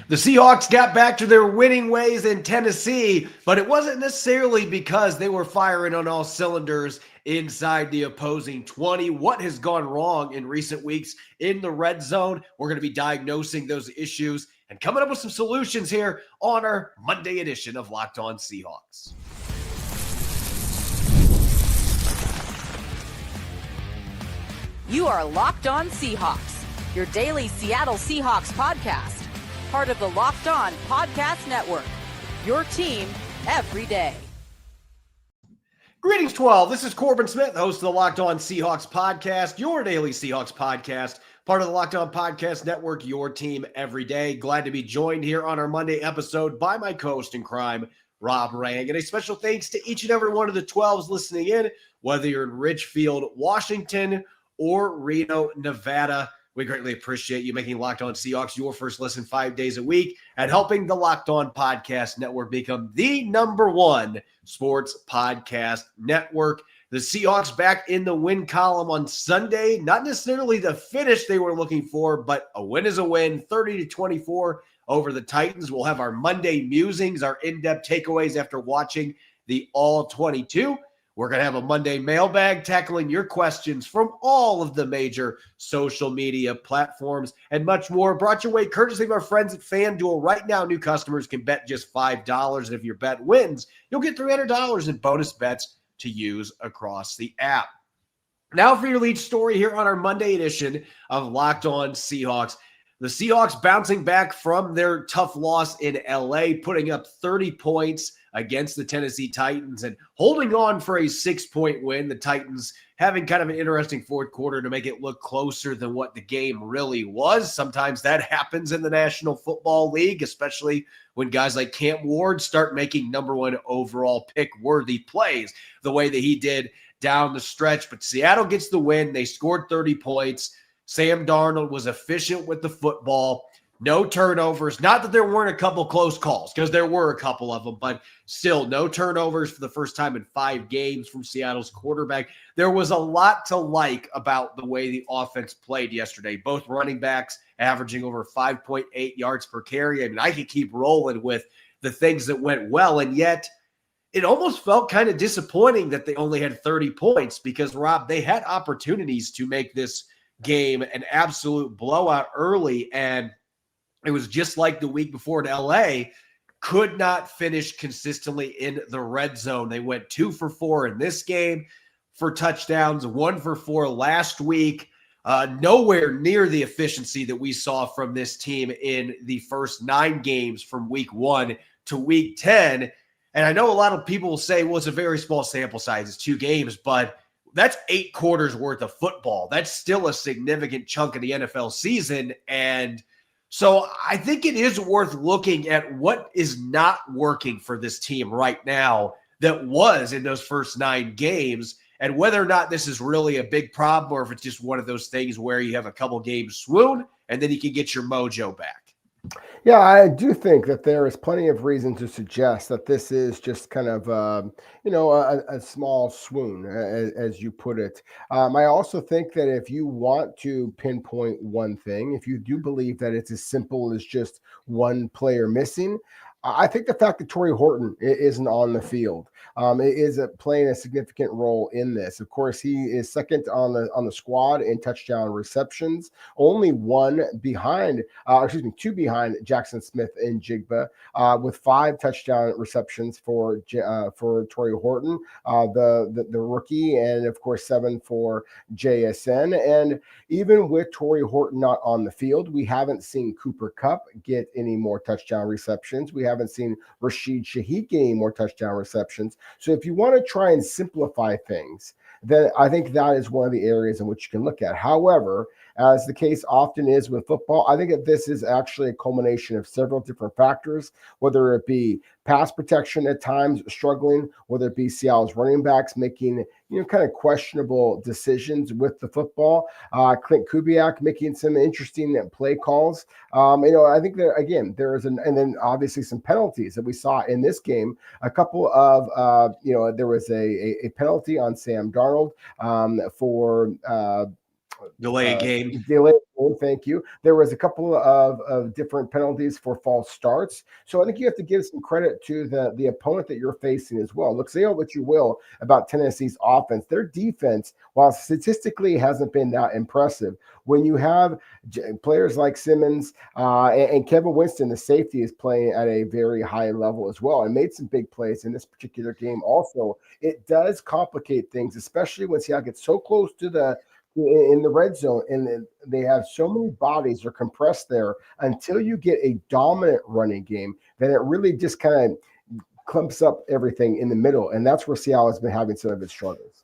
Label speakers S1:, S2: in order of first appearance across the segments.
S1: The Seahawks got back to their winning ways in Tennessee, but it wasn't necessarily because they were firing on all cylinders inside the opposing 20. What has gone wrong in recent weeks in the red zone? We're going to be diagnosing those issues and coming up with some solutions here on our Monday edition of Locked On Seahawks.
S2: You are Locked On Seahawks, your daily Seattle Seahawks podcast. Part of the Locked On Podcast Network, your team every day.
S1: Greetings, 12. This is Corbin Smith, host of the Locked On Seahawks podcast, your daily Seahawks podcast, part of the Locked On Podcast Network, your team every day. Glad to be joined here on our Monday episode by my co-host in crime, Rob Rang. And a special thanks to each and every one of the 12s listening in, whether you're in Richfield, Washington, or Reno, Nevada. We greatly appreciate you making Locked On Seahawks your first listen 5 days a week and helping the Locked On Podcast Network become the #1 sports podcast network. The Seahawks back in the win column on Sunday. Not necessarily the finish they were looking for, but a win is a win, 30-24 over the Titans. We'll have our Monday Musings, our in-depth takeaways after watching the All-22. We're going to have a Monday mailbag tackling your questions from all of the major social media platforms and much more. Brought your way courtesy of our friends at FanDuel. Right now, new customers can bet just $5. And if your bet wins, you'll get $300 in bonus bets to use across the app. Now for your lead story here on our Monday edition of Locked On Seahawks. The Seahawks bouncing back from their tough loss in LA, putting up 30 points against the Tennessee Titans and holding on for a 6-point win. The Titans having kind of an interesting fourth quarter to make it look closer than what the game really was. Sometimes that happens in the National Football League, especially when guys like Cam Ward start making #1 overall pick worthy plays the way that he did down the stretch. But Seattle gets the win. They scored 30 points. Sam Darnold was efficient with the football. No turnovers. Not that there weren't a couple close calls, because there were a couple of them, but still no turnovers for the first time in 5 games from Seattle's quarterback. There was a lot to like about the way the offense played yesterday. Both running backs averaging over 5.8 yards per carry. I mean, I could keep rolling with the things that went well, and yet it almost felt kind of disappointing that they only had 30 points because, Rob, they had opportunities to make this game an absolute blowout early, and it was just like the week before in LA, could not finish consistently in the red zone. They went 2 for 4 in this game for touchdowns, 1 for 4 last week. Nowhere near the efficiency that we saw from this team in the first 9 games from week 1 to week 10. And I know a lot of people will say, well, it's a very small sample size. It's 2 games, but that's 8 quarters worth of football. That's still a significant chunk of the NFL season. And so I think it is worth looking at what is not working for this team right now that was in those first 9 games, and whether or not this is really a big problem or if it's just one of those things where you have a couple games swoon and then you can get your mojo back.
S3: Yeah, I do think that there is plenty of reason to suggest that this is just kind of, a small swoon, as you put it. I also think that if you want to pinpoint one thing, if you do believe that it's as simple as just one player missing, I think the fact that Torrey Horton isn't on the field is playing a significant role in this. Of course, he is second on the squad in touchdown receptions, only 2 behind Jackson Smith and Jigba, with 5 touchdown receptions for Torrey Horton, the rookie, and of course 7 for JSN. And even with Torrey Horton not on the field, we haven't seen Cooper Kupp get any more touchdown receptions. We haven't seen Rashid Shaheed get any more touchdown receptions. So if you want to try and simplify things, then I think that is one of the areas in which you can look at. However, as the case often is with football, I think that this is actually a culmination of several different factors, whether it be pass protection at times struggling, whether it be Seattle's running backs making, kind of questionable decisions with the football, Clint Kubiak making some interesting play calls. I think that, again, and then obviously some penalties that we saw in this game. A couple of, there was a penalty on Sam Darnold for
S1: delay a game.
S3: Delay game, thank you. There was a couple of different penalties for false starts. So I think you have to give some credit to the opponent that you're facing as well. Look, say what you will about Tennessee's offense. Their defense, while statistically hasn't been that impressive, when you have players like Simmons and Kevin Winston, the safety, is playing at a very high level as well and made some big plays in this particular game. Also, it does complicate things, especially when Seattle gets so close to in the red zone, and they have so many bodies are compressed there until you get a dominant running game, then it really just kind of clumps up everything in the middle. And that's where Seattle has been having some of its struggles.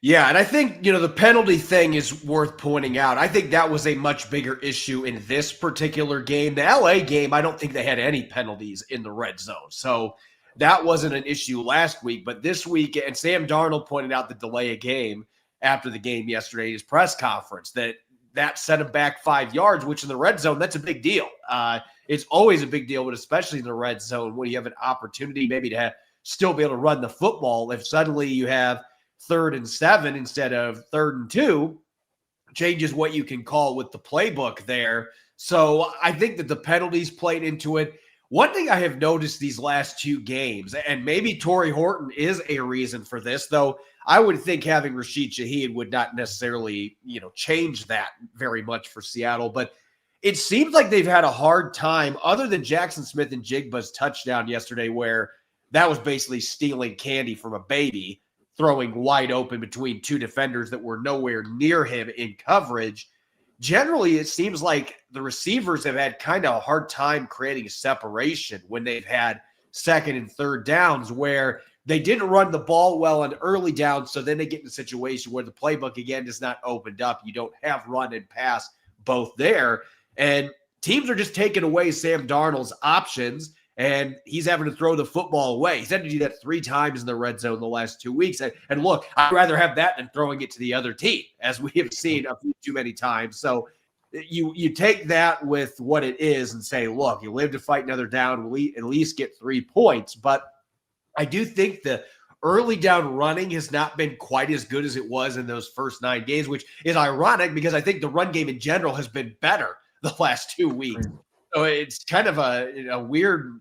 S1: Yeah, and I think, the penalty thing is worth pointing out. I think that was a much bigger issue in this particular game. The LA game, I don't think they had any penalties in the red zone. So that wasn't an issue last week. But this week, and Sam Darnold pointed out the delay a game after the game yesterday, his press conference, that set him back 5 yards, which in the red zone, that's a big deal. It's always a big deal, but especially in the red zone when you have an opportunity maybe to still be able to run the football. If suddenly you have 3rd and 7 instead of 3rd and 2, changes what you can call with the playbook there. So I think that the penalties played into it. One thing I have noticed these last 2 games, and maybe Torrey Horton is a reason for this, though I would think having Rashid Shaheed would not necessarily, change that very much for Seattle. But it seems like they've had a hard time, other than Jackson Smith and Jigba's touchdown yesterday, where that was basically stealing candy from a baby, throwing wide open between 2 defenders that were nowhere near him in coverage. Generally, it seems like the receivers have had kind of a hard time creating a separation when they've had 2nd and 3rd downs, where they didn't run the ball well on early downs, so then they get in a situation where the playbook, again, is not opened up. You don't have run and pass both there, and teams are just taking away Sam Darnold's options, and he's having to throw the football away. He's had to do that 3 times in the red zone the last 2 weeks, and look, I'd rather have that than throwing it to the other team, as we have seen a few too many times. So you take that with what it is and say, look, you live to fight another down, we at least get 3 points, but I do think the early down running has not been quite as good as it was in those first 9 games, which is ironic because I think the run game in general has been better the last 2 weeks. So it's kind of a weird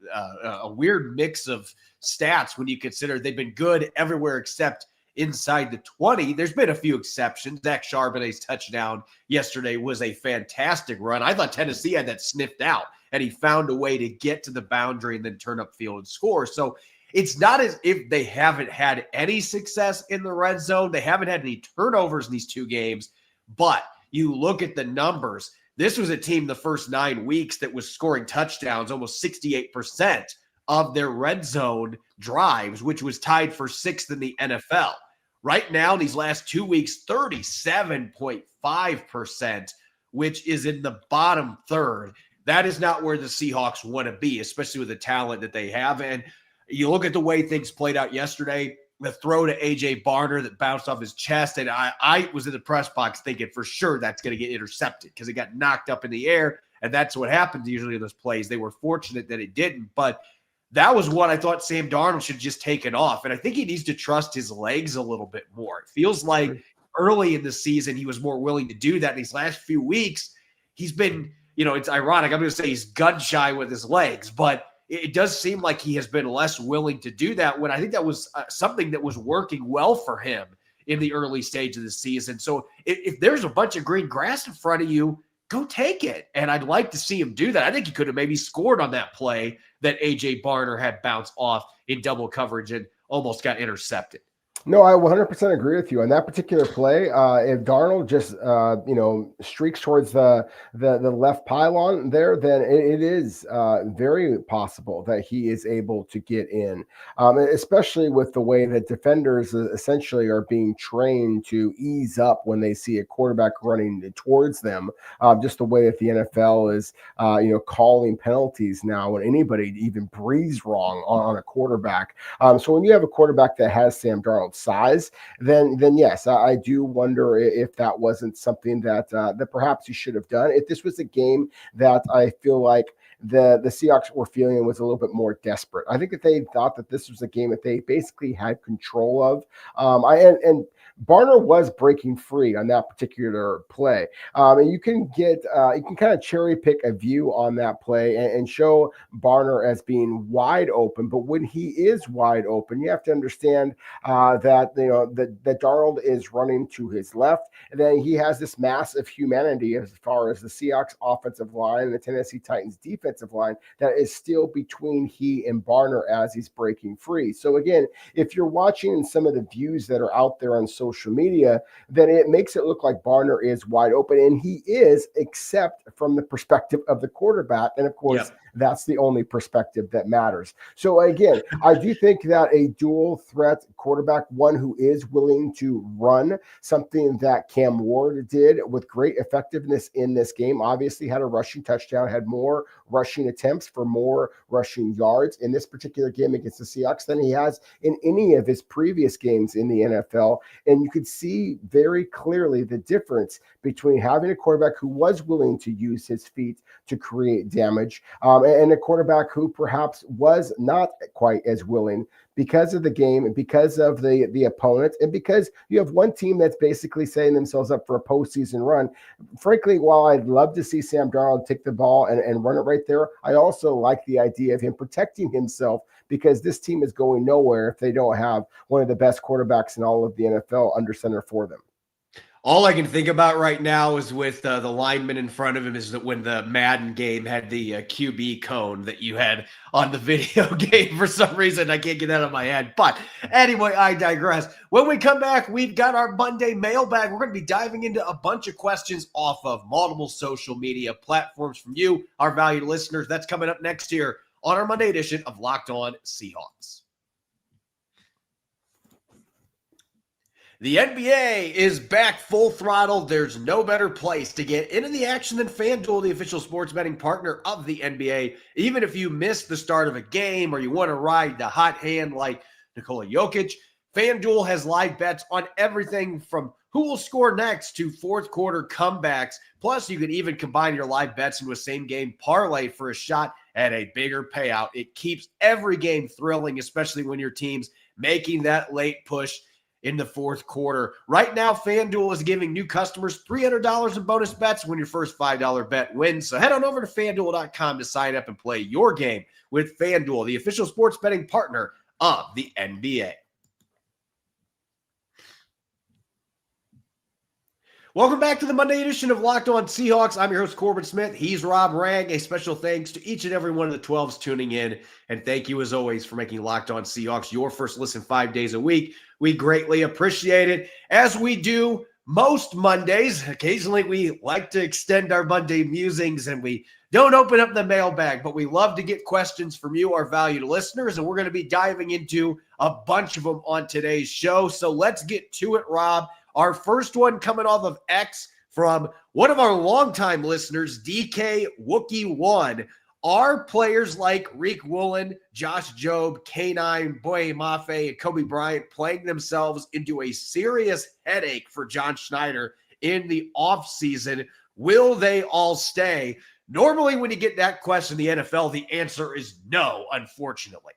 S1: mix of stats when you consider they've been good everywhere except inside the 20. There's been a few exceptions. Zach Charbonnet's touchdown yesterday was a fantastic run. I thought Tennessee had that sniffed out, and he found a way to get to the boundary and then turn up field and score. So it's not as if they haven't had any success in the red zone. They haven't had any turnovers in these 2 games. But you look at the numbers. This was a team the first 9 weeks that was scoring touchdowns, almost 68% of their red zone drives, which was tied for 6th in the NFL. Right now, these last 2 weeks, 37.5%, which is in the bottom third. That is not where the Seahawks want to be, especially with the talent that they have. And you look at the way things played out yesterday, the throw to A.J. Barner that bounced off his chest, and I was in the press box thinking for sure that's going to get intercepted because it got knocked up in the air, and that's what happens usually in those plays. They were fortunate that it didn't, but that was what I thought Sam Darnold should have just taken off, and I think he needs to trust his legs a little bit more. It feels like early in the season he was more willing to do that. In these last few weeks, he's been, it's ironic. I'm going to say he's gun shy with his legs, but it does seem like he has been less willing to do that when I think that was something that was working well for him in the early stage of the season. So if there's a bunch of green grass in front of you, go take it. And I'd like to see him do that. I think he could have maybe scored on that play that A.J. Barner had bounced off in double coverage and almost got intercepted.
S3: No, I 100% agree with you on that particular play. If Darnold just streaks towards the left pylon there, then it is very possible that he is able to get in, especially with the way that defenders essentially are being trained to ease up when they see a quarterback running towards them. Just the way that the NFL is, calling penalties now when anybody even breathes wrong on a quarterback. So when you have a quarterback that has Sam Darnold size, then yes, I do wonder if that wasn't something that perhaps he should have done. If this was a game that I feel like the Seahawks were feeling was a little bit more desperate, I think that they thought that this was a game that they basically had control of. And Barner was breaking free on that particular play. And you can kind of cherry pick a view on that play and show Barner as being wide open. But when he is wide open, you have to understand that Darnold is running to his left, and then he has this mass of humanity as far as the Seahawks offensive line and the Tennessee Titans defensive line that is still between he and Barner as he's breaking free. So again, if you're watching some of the views that are out there on social media, then it makes it look like Barner is wide open, and he is, except from the perspective of the quarterback. And of course, that's the only perspective that matters. So again, I do think that a dual threat quarterback, one who is willing to run, something that Cam Ward did with great effectiveness in this game, obviously had a rushing touchdown, had more rushing attempts for more rushing yards in this particular game against the Seahawks than he has in any of his previous games in the NFL. And you could see very clearly the difference between having a quarterback who was willing to use his feet to create damage and a quarterback who perhaps was not quite as willing because of the game, because of the opponent, and because you have one team that's basically setting themselves up for a postseason run. Frankly, while I'd love to see Sam Darnold take the ball and run it right there, I also like the idea of him protecting himself, because this team is going nowhere if they don't have one of the best quarterbacks in all of the NFL under center for them.
S1: All I can think about right now is with the lineman in front of him is that when the Madden game had the QB cone that you had on the video game. For some reason, I can't get that out of my head. But anyway, I digress. When we come back, we've got our Monday mailbag. We're going to be diving into a bunch of questions off of multiple social media platforms from you, our valued listeners. That's coming up next here on our Monday edition of Locked On Seahawks. The NBA is back full throttle. There's no better place to get into the action than FanDuel, the official sports betting partner of the NBA. Even if you missed the start of a game or you want to ride the hot hand like Nikola Jokic, FanDuel has live bets on everything from who will score next to fourth quarter comebacks. Plus, you can even combine your live bets into a same-game parlay for a shot at a bigger payout. It keeps every game thrilling, especially when your team's making that late push in the fourth quarter. Right now, FanDuel is giving new customers $300 in bonus bets when your first $5 bet wins. So head on over to FanDuel.com to sign up and play your game with FanDuel, the official sports betting partner of the NBA. Welcome back to the Monday edition of Locked On Seahawks. I'm your host, Corbin Smith. He's Rob Rang. A special thanks to each and every one of the 12s tuning in. And thank you, as always, for making Locked On Seahawks your first listen 5 days a week. We greatly appreciate it, as we do most Mondays. Occasionally, we like to extend our Monday musings, and we don't open up the mailbag, but we love to get questions from you, our valued listeners, and we're going to be diving into a bunch of them on today's show. So let's get to it, Rob. Our first one coming off of X from one of our longtime listeners, DK Wookie1. Are players like Riq Woolen, Josh Jobe, K9, Boye Mafe, and Kobe Bryant playing themselves into a serious headache for John Schneider in the offseason? Will they all stay? Normally, when you get that question in the NFL, the answer is no, unfortunately.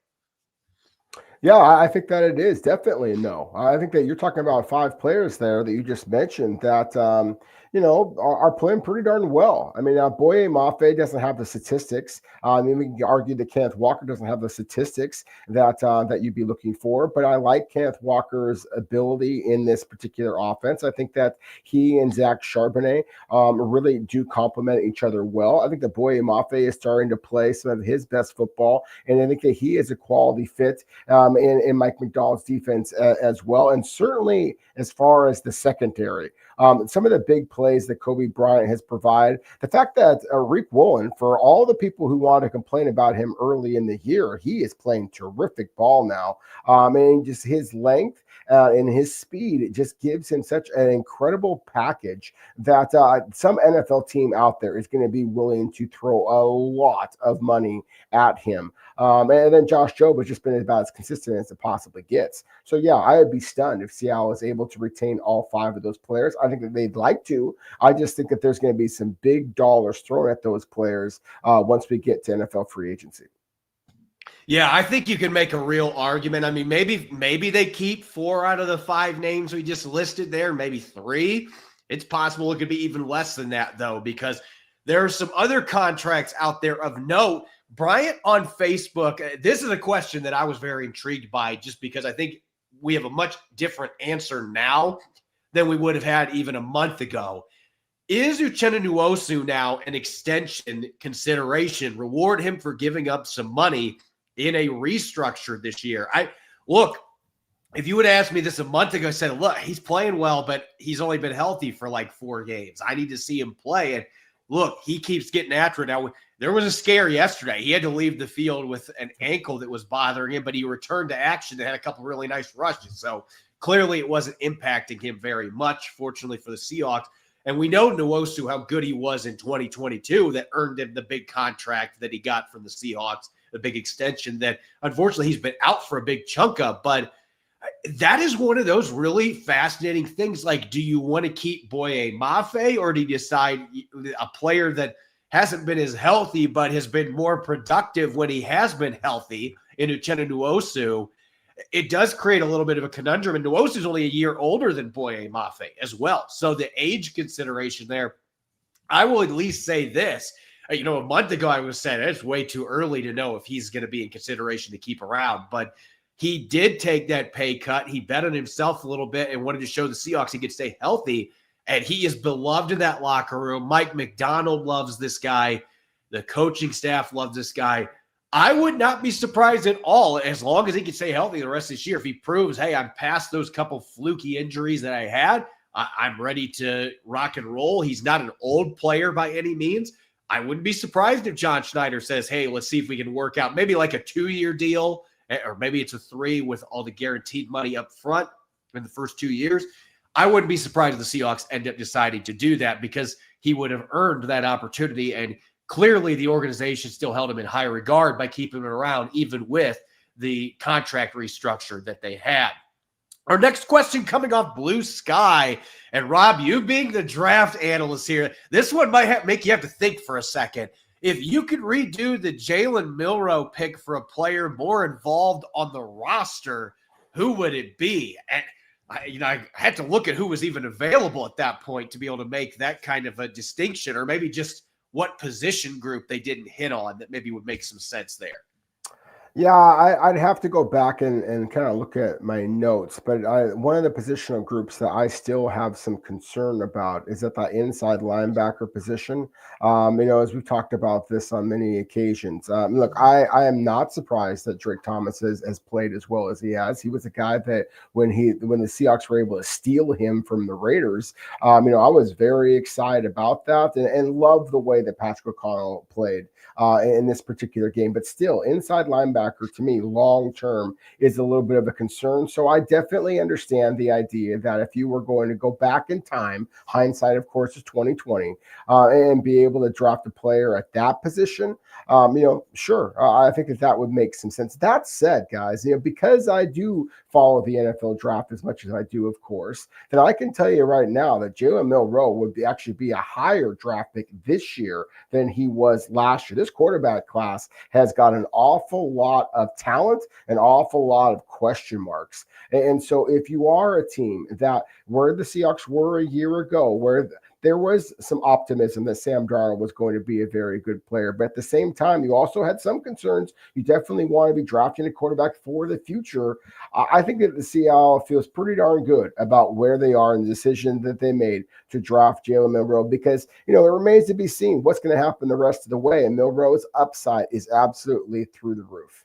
S3: Yeah, I think that it is definitely a no. I think that you're talking about 5 players there that you just mentioned that, are playing pretty darn well. I mean, Boye Mafe doesn't have the statistics. I mean, we can argue that Kenneth Walker doesn't have the statistics that you'd be looking for, but I like Kenneth Walker's ability in this particular offense. I think that he and Zach Charbonnet really do complement each other well. I think that Boye Mafe is starting to play some of his best football, and I think that he is a quality fit in Mike McDonald's defense as well. And certainly as far as the secondary, some of the big plays that Kobe Bryant has provided, the fact that Riq Woolen, for all the people who want to complain about him early in the year, he is playing terrific ball now. And just his length and his speed, it just gives him such an incredible package that some NFL team out there is going to be willing to throw a lot of money at him. And then Josh Jobe has just been about as consistent as it possibly gets. So, yeah, I would be stunned if Seattle is able to retain all 5 of those players. I think that they'd like to. I just think that there's going to be some big dollars thrown at those players once we get to NFL free agency.
S1: Yeah, I think you can make a real argument. I mean, maybe they keep 4 out of the 5 names we just listed there, maybe 3. It's possible it could be even less than that, though, because there are some other contracts out there of note. Bryant on Facebook, this is a question that I was very intrigued by just because I think we have a much different answer now than we would have had even a month ago. Is Uchenna Nwosu now an extension consideration? Reward him for giving up some money in a restructure this year. Look, if you would ask me this a month ago, I said, look, he's playing well, but he's only been healthy for like 4 games. I need to see him play. And look, he keeps getting after it. Now, there was a scare yesterday. He had to leave the field with an ankle that was bothering him, but he returned to action and had a couple really nice rushes. So clearly it wasn't impacting him very much, fortunately for the Seahawks. And we know Nwosu, how good he was in 2022, that earned him the big contract that he got from the Seahawks, the big extension that unfortunately he's been out for a big chunk of. But that is one of those really fascinating things. Like, do you want to keep Boye Mafe, or do you decide a player that hasn't been as healthy but has been more productive when he has been healthy in Uchenna Nwosu? It does create a little bit of a conundrum. And Nwosu is only a year older than Boye Mafe as well. So the age consideration there, I will at least say this. A month ago I was saying it's way too early to know if he's going to be in consideration to keep around. But he did take that pay cut. He bet on himself a little bit and wanted to show the Seahawks he could stay healthy. And he is beloved in that locker room. Mike McDonald loves this guy. The coaching staff loves this guy. I would not be surprised at all, as long as he can stay healthy the rest of this year. If he proves, hey, I'm past those couple fluky injuries that I had, I'm ready to rock and roll. He's not an old player by any means. I wouldn't be surprised if John Schneider says, hey, let's see if we can work out maybe like a 2-year deal, or maybe it's a 3 with all the guaranteed money up front in the first 2 years. I wouldn't be surprised if the Seahawks end up deciding to do that, because he would have earned that opportunity. And clearly, the organization still held him in high regard by keeping him around, even with the contract restructure that they had. Our next question coming off Blue Sky. And Rob, you being the draft analyst here, this one might make you have to think for a second. If you could redo the Jalen Milroe pick for a player more involved on the roster, who would it be? And I had to look at who was even available at that point to be able to make that kind of a distinction, or maybe just what position group they didn't hit on that maybe would make some sense there.
S3: Yeah, I'd have to go back and kind of look at my notes, but one of the positional groups that I still have some concern about is at the inside linebacker position. As we've talked about this on many occasions. Look, I am not surprised that Drake Thomas has played as well as he has. He was a guy that when the Seahawks were able to steal him from the Raiders, I was very excited about that and love the way that Patrick O'Connell played in this particular game. But still, inside linebacker to me long term is a little bit of a concern. So I definitely understand the idea that if you were going to go back in time, hindsight of course is 2020, and be able to draft a player at that position, sure, I think that would make some sense. That said, guys, because I do follow the NFL draft as much as I do, of course, then I can tell you right now that Jalen Milroe would actually be a higher draft pick this year than he was last year. This quarterback class has got an awful lot of talent, an awful lot of question marks. And so if you are a team that where the Seahawks were a year ago, where there was some optimism that Sam Darnold was going to be a very good player, but at the same time, you also had some concerns. You definitely want to be drafting a quarterback for the future. I think that the Seattle feels pretty darn good about where they are and the decision that they made to draft Jalen Milroe, because, it remains to be seen what's going to happen the rest of the way. And Milroe's upside is absolutely through the roof.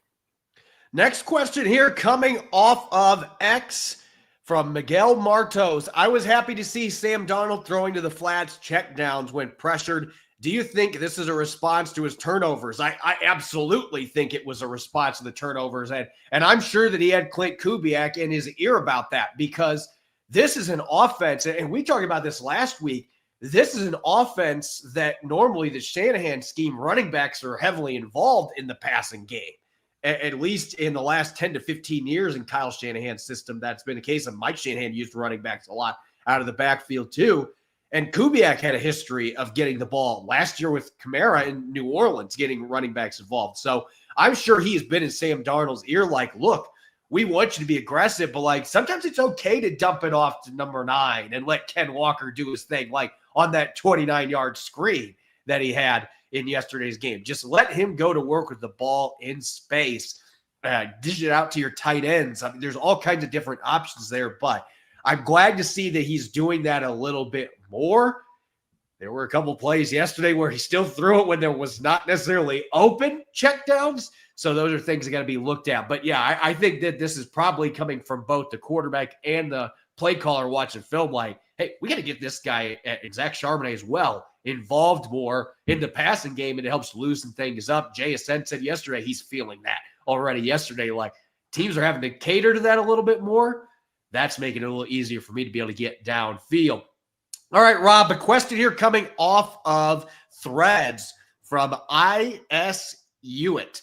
S1: Next question here coming off of X from Miguel Martos. I was happy to see Sam Darnold throwing to the flats checkdowns when pressured. Do you think this is a response to his turnovers? I absolutely think it was a response to the turnovers. And I'm sure that he had Clint Kubiak in his ear about that, because this is an offense, and we talked about this last week, this is an offense that normally the Shanahan scheme, running backs are heavily involved in the passing game. At least in the last 10 to 15 years in Kyle Shanahan's system, that's been the case. And Mike Shanahan used running backs a lot out of the backfield too. And Kubiak had a history of getting the ball last year with Kamara in New Orleans, getting running backs involved. So I'm sure he has been in Sam Darnold's ear like, look, we want you to be aggressive, but like sometimes it's okay to dump it off to number 9 and let Ken Walker do his thing, like on that 29-yard screen that he had in yesterday's game. Just let him go to work with the ball in space. Dish it out to your tight ends. I mean, there's all kinds of different options there, but I'm glad to see that he's doing that a little bit more. There were a couple plays yesterday where he still threw it when there was not necessarily open checkdowns. So those are things that got to be looked at. But yeah, I think that this is probably coming from both the quarterback and the play caller watching film like, hey, we got to get this guy, Zach Charbonnet as well, involved more in the passing game, and it helps loosen things up. Jay Ascent said yesterday he's feeling that already yesterday. Like teams are having to cater to that a little bit more. That's making it a little easier for me to be able to get downfield. All right, Rob, a question here coming off of Threads from I.S. Hewitt.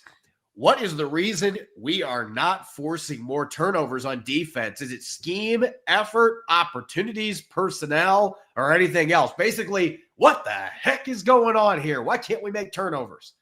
S1: What is the reason we are not forcing more turnovers on defense? Is it scheme, effort, opportunities, personnel, or anything else? Basically, what the heck is going on here? Why can't we make turnovers?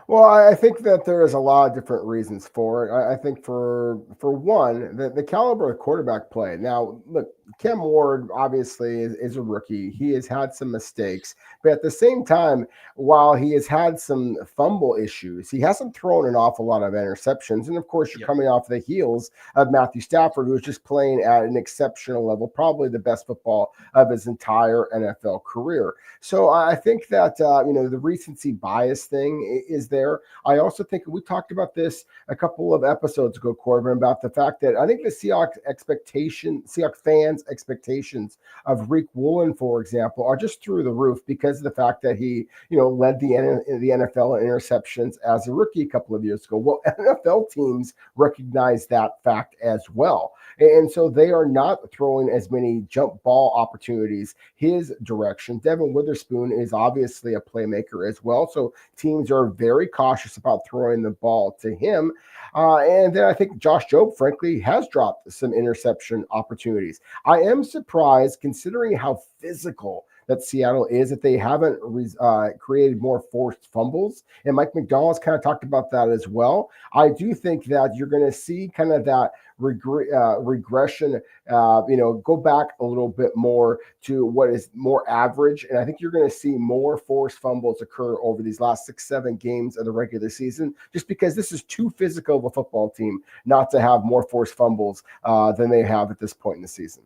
S3: Well, I think that there is a lot of different reasons for it. I think for one, the caliber of quarterback play. Now, look, Cam Ward obviously is a rookie. He has had some mistakes, but at the same time, while he has had some fumble issues, he hasn't thrown an awful lot of interceptions. And of course, you're coming off the heels of Matthew Stafford, who is just playing at an exceptional level, probably the best football of his entire NFL career. So I think that the recency bias thing is there. I also think we talked about this a couple of episodes ago, Corbin, about the fact that I think the Seahawks fans' expectations of Rick Woolen, for example, are just through the roof because of the fact that he, led the NFL in interceptions as a rookie a couple of years ago. Well, NFL teams recognize that fact as well. And so they are not throwing as many jump ball opportunities his direction. Devin Witherspoon is obviously a playmaker as well. So teams are very cautious about throwing the ball to him. And then I think Josh Jobe, frankly, has dropped some interception opportunities. I am surprised, considering how physical that Seattle is, that they haven't created more forced fumbles. And Mike McDonald's kind of talked about that as well. I do think that you're going to see kind of that regression, go back a little bit more to what is more average. And I think you're going to see more forced fumbles occur over these last 6-7 games of the regular season, just because this is too physical of a football team not to have more forced fumbles than they have at this point in the season.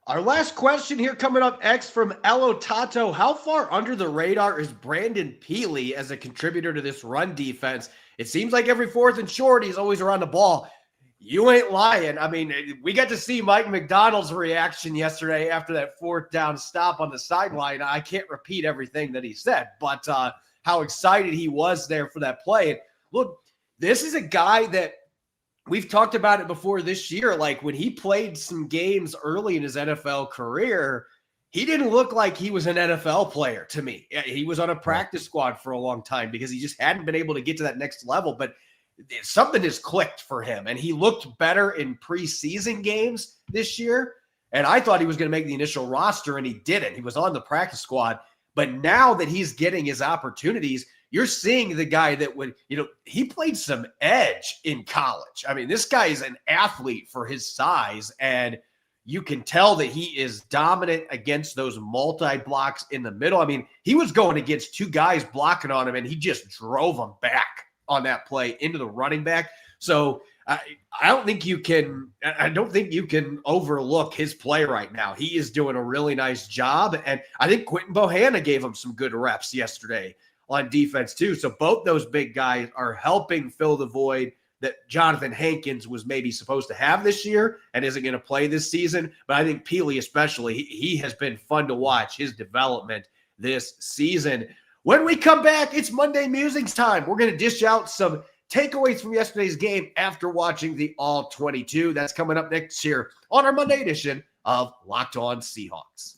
S1: Our last question here coming up next from Elo Tato. How far under the radar is Brandon Peely as a contributor to this run defense? It seems like every 4th and short, he's always around the ball. You ain't lying. I mean, we got to see Mike McDonald's reaction yesterday after that 4th down stop on the sideline. I can't repeat everything that he said, but how excited he was there for that play. And look, this is a guy that we've talked about it before this year. Like when he played some games early in his NFL career, he didn't look like he was an NFL player to me. He was on a practice squad for a long time because he just hadn't been able to get to that next level. But something has clicked for him, and he looked better in preseason games this year. And I thought he was going to make the initial roster, and he didn't. He was on the practice squad. But now that he's getting his opportunities, you're seeing the guy that would, he played some edge in college. I mean, this guy is an athlete for his size, and you can tell that he is dominant against those multi-blocks in the middle. I mean, he was going against 2 guys blocking on him, and he just drove them back on that play into the running back. So I don't think you can overlook his play right now. He is doing a really nice job. And I think Quentin Bohanna gave him some good reps yesterday on defense too. So both those big guys are helping fill the void that Jonathan Hankins was maybe supposed to have this year and isn't going to play this season. But I think Peely especially, he has been fun to watch his development this season. When we come back, it's Monday Musings time. We're going to dish out some takeaways from yesterday's game after watching the All 22. That's coming up next year on our Monday edition of Locked On Seahawks.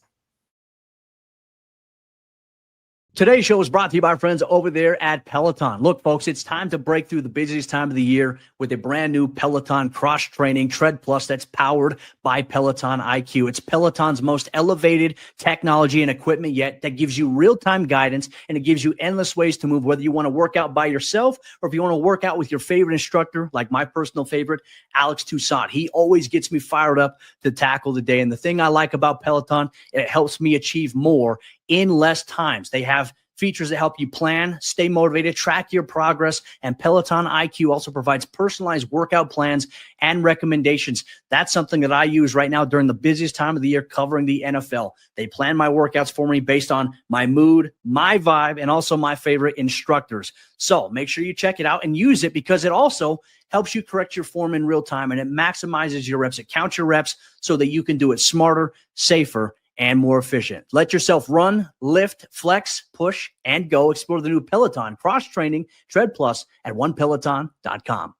S4: Today's show is brought to you by our friends over there at Peloton. Look, folks, it's time to break through the busiest time of the year with a brand new Peloton cross-training Tread Plus that's powered by Peloton IQ. It's Peloton's most elevated technology and equipment yet that gives you real-time guidance, and it gives you endless ways to move, whether you want to work out by yourself or if you want to work out with your favorite instructor, like my personal favorite, Alex Toussaint. He always gets me fired up to tackle the day. And the thing I like about Peloton, it helps me achieve more in less times. They have features that help you plan, stay motivated, track your progress, and Peloton IQ also provides personalized workout plans and recommendations. That's something that I use right now during the busiest time of the year covering the NFL. They plan my workouts for me based on my mood, my vibe, and also my favorite instructors. So make sure you check it out and use it because it also helps you correct your form in real time, and it maximizes your reps. It counts your reps so that you can do it smarter, safer, and more efficient. Let yourself run, lift, flex, push, and go. Explore the new Peloton cross-training Tread Plus at onepeloton.com.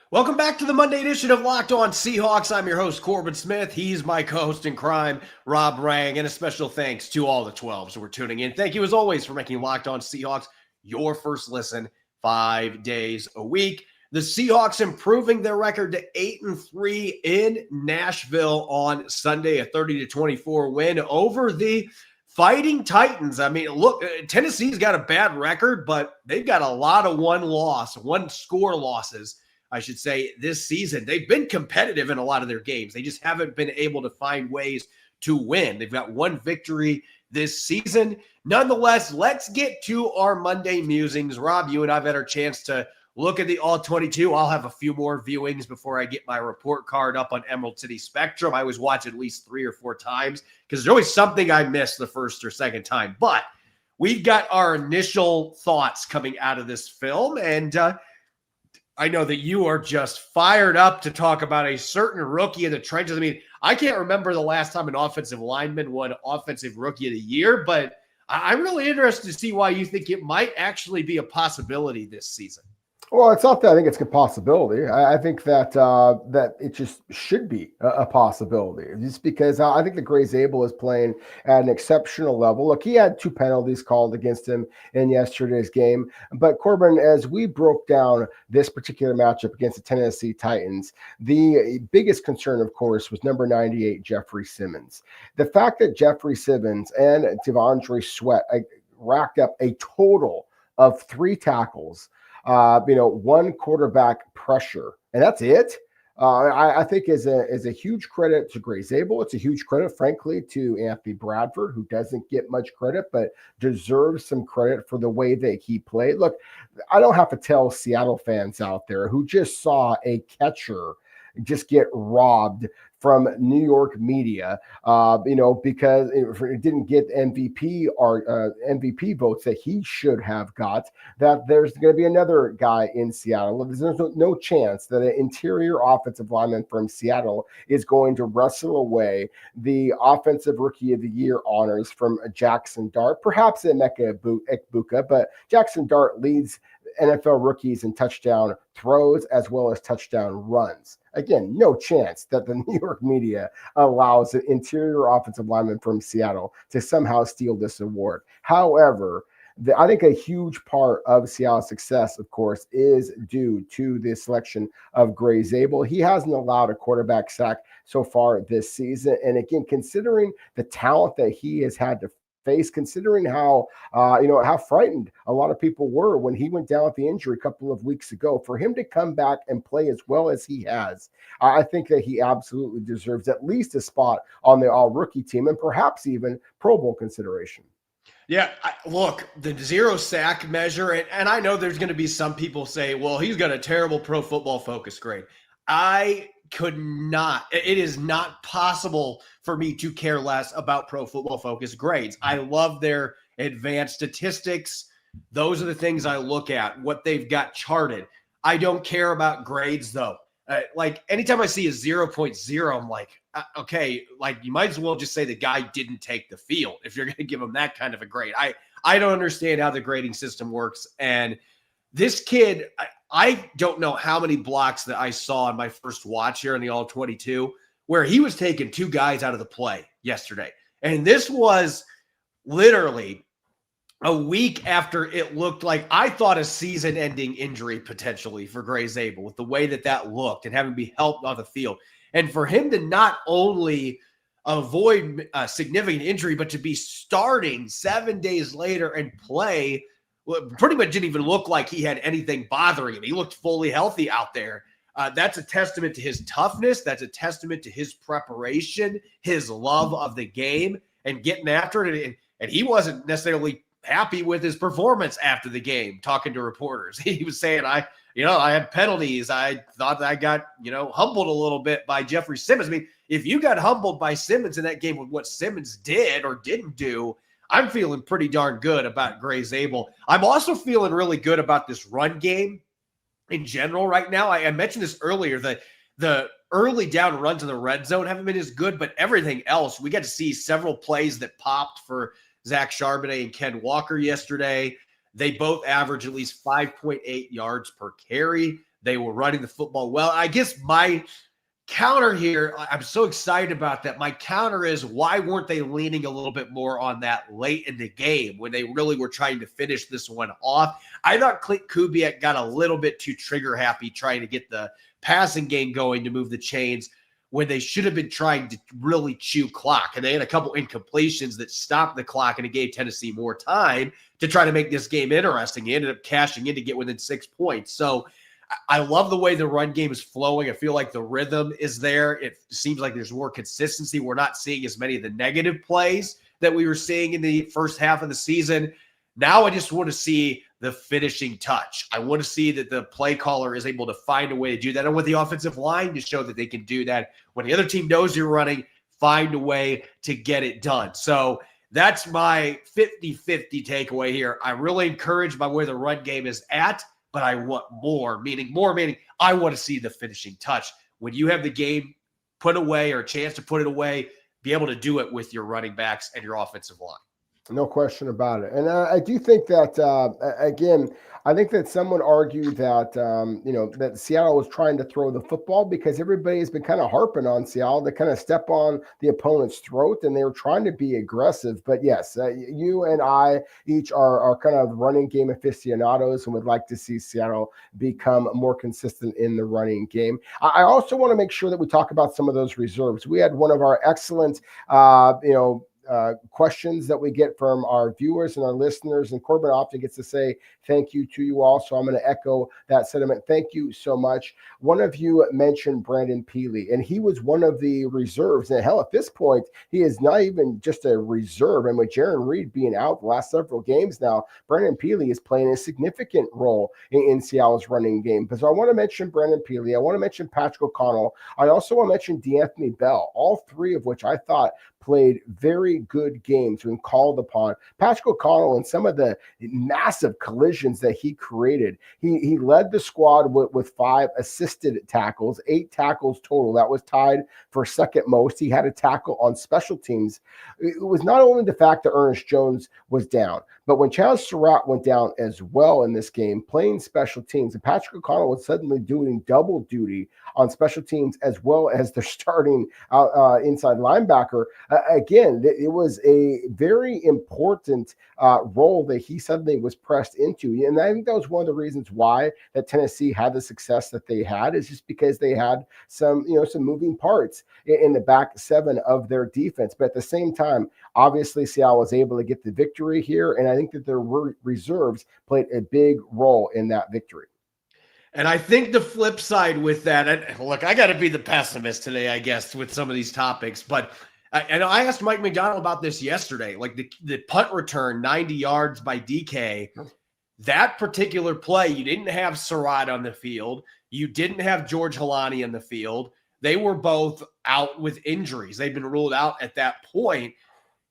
S1: Welcome back to the Monday edition of Locked On Seahawks. I'm your host, Corbin Smith. He's my co-host in crime, Rob Rang, and a special thanks to all the 12s who are tuning in. Thank you, as always, for making Locked On Seahawks your first listen 5 days a week. The Seahawks improving their record to 8-3 in Nashville on Sunday, a 30-24 win over the Fighting Titans. I mean, look, Tennessee's got a bad record, but they've got a lot of one score losses, I should say, this season. They've been competitive in a lot of their games. They just haven't been able to find ways to win. They've got one victory this season. Nonetheless, let's get to our Monday musings. Rob, you and I've had our chance to look at the All-22. I'll have a few more viewings before I get my report card up on Emerald City Spectrum. I always watch at least 3 or 4 times because there's always something I miss the first or second time. But we've got our initial thoughts coming out of this film, and I know that you are just fired up to talk about a certain rookie in the trenches. I mean, I can't remember the last time an offensive lineman won Offensive Rookie of the Year, but I'm really interested to see why you think it might actually be a possibility this season.
S3: Well, it's not that I think it's a possibility. I think that that it just should be a possibility, just because I think that Gray Zabel is playing at an exceptional level. Look, he had 2 penalties called against him in yesterday's game. But Corbin, as we broke down this particular matchup against the Tennessee Titans, the biggest concern, of course, was number 98, Jeffrey Simmons. The fact that Jeffrey Simmons and Devondre Sweat racked up a total of 3 tackles, 1 quarterback pressure, and that's it. I think is a huge credit to Gray Zabel. It's a huge credit, frankly, to Anthony Bradford, who doesn't get much credit, but deserves some credit for the way that he played. Look, I don't have to tell Seattle fans out there who just saw a catcher just get robbed from New York media, because it didn't get MVP or MVP votes that he should have got, that there's going to be another guy in Seattle. There's no chance that an interior offensive lineman from Seattle is going to wrestle away the Offensive Rookie of the Year honors from Jackson Dart, perhaps Emeka Egbuka, but Jackson Dart leads NFL rookies in touchdown throws as well as touchdown runs. Again, no chance that the New York media allows an interior offensive lineman from Seattle to somehow steal this award. However, I think a huge part of Seattle's success, of course, is due to the selection of Gray Zabel. He hasn't allowed a quarterback sack so far this season. And again, considering the talent that he has had to face, considering how frightened a lot of people were when he went down with the injury a couple of weeks ago, for him to come back and play as well as he has, I think that he absolutely deserves at least a spot on the all-rookie team and perhaps even Pro Bowl consideration.
S1: Yeah, look, the 0 sack measure, and I know there's going to be some people say, well, he's got a terrible Pro Football Focus grade. I could not. It is not possible for me to care less about Pro Football Focus grades. I love their advanced statistics. Those are the things I look at, what they've got charted. I don't care about grades, though. Like, anytime I see a 0.0, I'm like, okay, like, you might as well just say the guy didn't take the field if you're going to give him that kind of a grade. I don't understand how the grading system works. And this kid, I don't know how many blocks that I saw in my first watch here in the All-22 where he was taking two guys out of the play yesterday. And this was literally a week after it looked like I thought a season-ending injury potentially for Gray Zabel with the way that looked and having to be helped on the field. And for him to not only avoid a significant injury, but to be starting 7 days later and play, well, pretty much didn't even look like he had anything bothering him. He looked fully healthy out there. That's a testament to his toughness. That's a testament to his preparation, his love of the game, and getting after it. And he wasn't necessarily happy with his performance after the game, talking to reporters. He was saying, I had penalties. I thought that I got, humbled a little bit by Jeffrey Simmons. I mean, if you got humbled by Simmons in that game with what Simmons did or didn't do, I'm feeling pretty darn good about Gray Zabel. I'm also feeling really good about this run game in general right now. I mentioned this earlier, that the early down runs in the red zone haven't been as good, but everything else, we got to see several plays that popped for Zach Charbonnet and Ken Walker yesterday. They both averaged at least 5.8 yards per carry. They were running the football well. I guess my counter here, I'm so excited about that. My counter is, why weren't they leaning a little bit more on that late in the game when they really were trying to finish this one off? I thought Clint Kubiak got a little bit too trigger happy trying to get the passing game going to move the chains when they should have been trying to really chew clock. And they had a couple incompletions that stopped the clock, and it gave Tennessee more time to try to make this game interesting. He ended up cashing in to get within 6 points. So I love the way the run game is flowing. I feel like the rhythm is there. It seems like there's more consistency. We're not seeing as many of the negative plays that we were seeing in the first half of the season. Now I just want to see the finishing touch. I want to see that the play caller is able to find a way to do that. I want the offensive line to show that they can do that. When the other team knows you're running, find a way to get it done. So that's my 50-50 takeaway here. I'm really encouraged by where the run game is at, but I want more, meaning I want to see the finishing touch. When you have the game put away or a chance to put it away, be able to do it with your running backs and your offensive line.
S3: No question about it. And I do think that, again, I think that someone argued that, that Seattle was trying to throw the football because everybody's been kind of harping on Seattle to kind of step on the opponent's throat, and they were trying to be aggressive. But yes, you and I each are kind of running game aficionados and would like to see Seattle become more consistent in the running game. I also want to make sure that we talk about some of those reserves. We had one of our excellent, questions that we get from our viewers and our listeners, and Corbin often gets to say thank you to you all, so I'm going to echo that sentiment. Thank you so much. One of you mentioned Brandon Peely, and he was one of the reserves, and hell, at this point he is not even just a reserve, and with Jaron Reed being out the last several games now, Brandon Peely is playing a significant role in Seattle's running game. So I want to mention Brandon Peely, I want to mention Patrick O'Connell, I also want to mention DeAnthony Bell, all three of which I thought played very good games when called upon. Patrick O'Connell, and some of the massive collisions that he created, he led the squad with 5 assisted tackles, 8 tackles total. That was tied for second most. He had a tackle on special teams. It was not only the fact that Ernest Jones was down, but when Chaz Surratt went down as well in this game, playing special teams, and Patrick O'Connell was suddenly doing double duty on special teams as well as their starting inside linebacker. Again, it was a very important role that he suddenly was pressed into. And I think that was one of the reasons why that Tennessee had the success that they had, is just because they had some moving parts in the back 7 of their defense. But at the same time, obviously Seattle was able to get the victory here, and I think that their reserves played a big role in that victory.
S1: And I think the flip side with that, and look, I got to be the pessimist today, I guess, with some of these topics, but I asked Mike McDonald about this yesterday, like the punt return, 90 yards by DK, that particular play, you didn't have Surratt on the field. You didn't have George Halani on the field. They were both out with injuries. They've been ruled out at that point.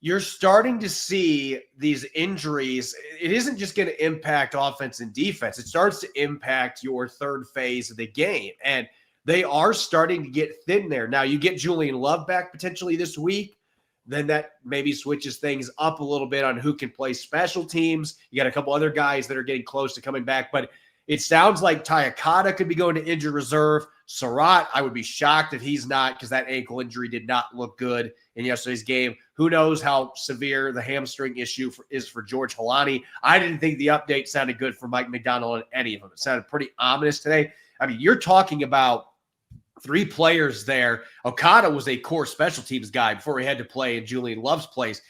S1: You're starting to see these injuries. It isn't just going to impact offense and defense. It starts to impact your third phase of the game. And they are starting to get thin there. Now, you get Julian Love back potentially this week. Then that maybe switches things up a little bit on who can play special teams. You got a couple other guys that are getting close to coming back. But it sounds like Tyakata could be going to injured reserve. Surratt, I would be shocked if he's not, because that ankle injury did not look good in yesterday's game. Who knows how severe the hamstring issue is for George Holani. I didn't think the update sounded good for Mike McDonald and any of them. It sounded pretty ominous today. I mean, you're talking about 3 players there. Okada was a core special teams guy before he had to play in Julian Love's place.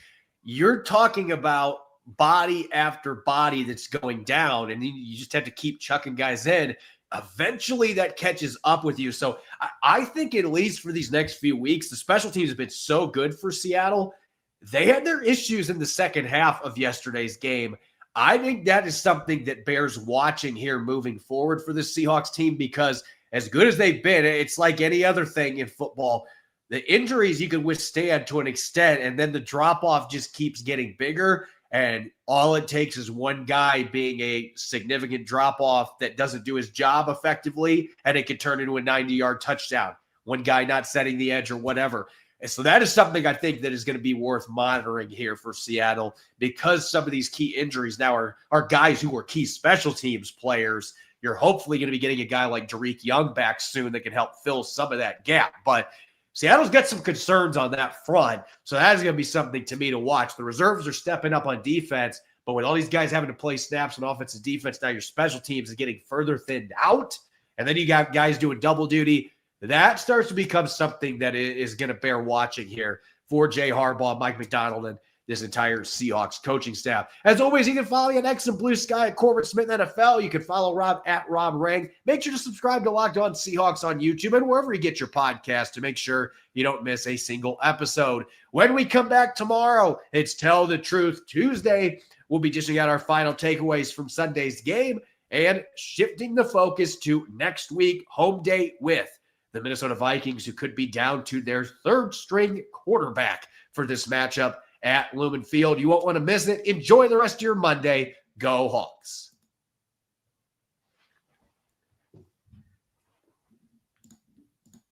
S1: You're talking about body after body that's going down, and you just have to keep chucking guys in. Eventually that catches up with you. So I think at least for these next few weeks, the special teams have been so good for Seattle. They had their issues in the second half of yesterday's game. I think that is something that bears watching here moving forward for the Seahawks team, because as good as they've been, it's like any other thing in football. The injuries you can withstand to an extent, and then the drop-off just keeps getting bigger. And all it takes is one guy being a significant drop-off that doesn't do his job effectively, and it could turn into a 90-yard touchdown. One guy not setting the edge or whatever. And so that is something I think that is going to be worth monitoring here for Seattle, because some of these key injuries now are guys who were key special teams players. You're hopefully going to be getting a guy like Derek Young back soon that can help fill some of that gap. But Seattle's got some concerns on that front, so that is going to be something to me to watch. The reserves are stepping up on defense, but with all these guys having to play snaps on offensive defense, now your special teams is getting further thinned out, and then you got guys doing double duty. That starts to become something that is going to bear watching here for Jay Harbaugh, Mike McDonald, and this entire Seahawks coaching staff. As always, you can follow me on X and Blue Sky at Corbin Smith NFL. You can follow Rob at Rob Rang. Make sure to subscribe to Locked On Seahawks on YouTube and wherever you get your podcast to make sure you don't miss a single episode. When we come back tomorrow, it's Tell the Truth Tuesday. We'll be dishing out our final takeaways from Sunday's game and shifting the focus to next week, home date with the Minnesota Vikings, who could be down to their third-string quarterback for this matchup at Lumen Field. You won't want to miss it. Enjoy the rest of your Monday. Go Hawks.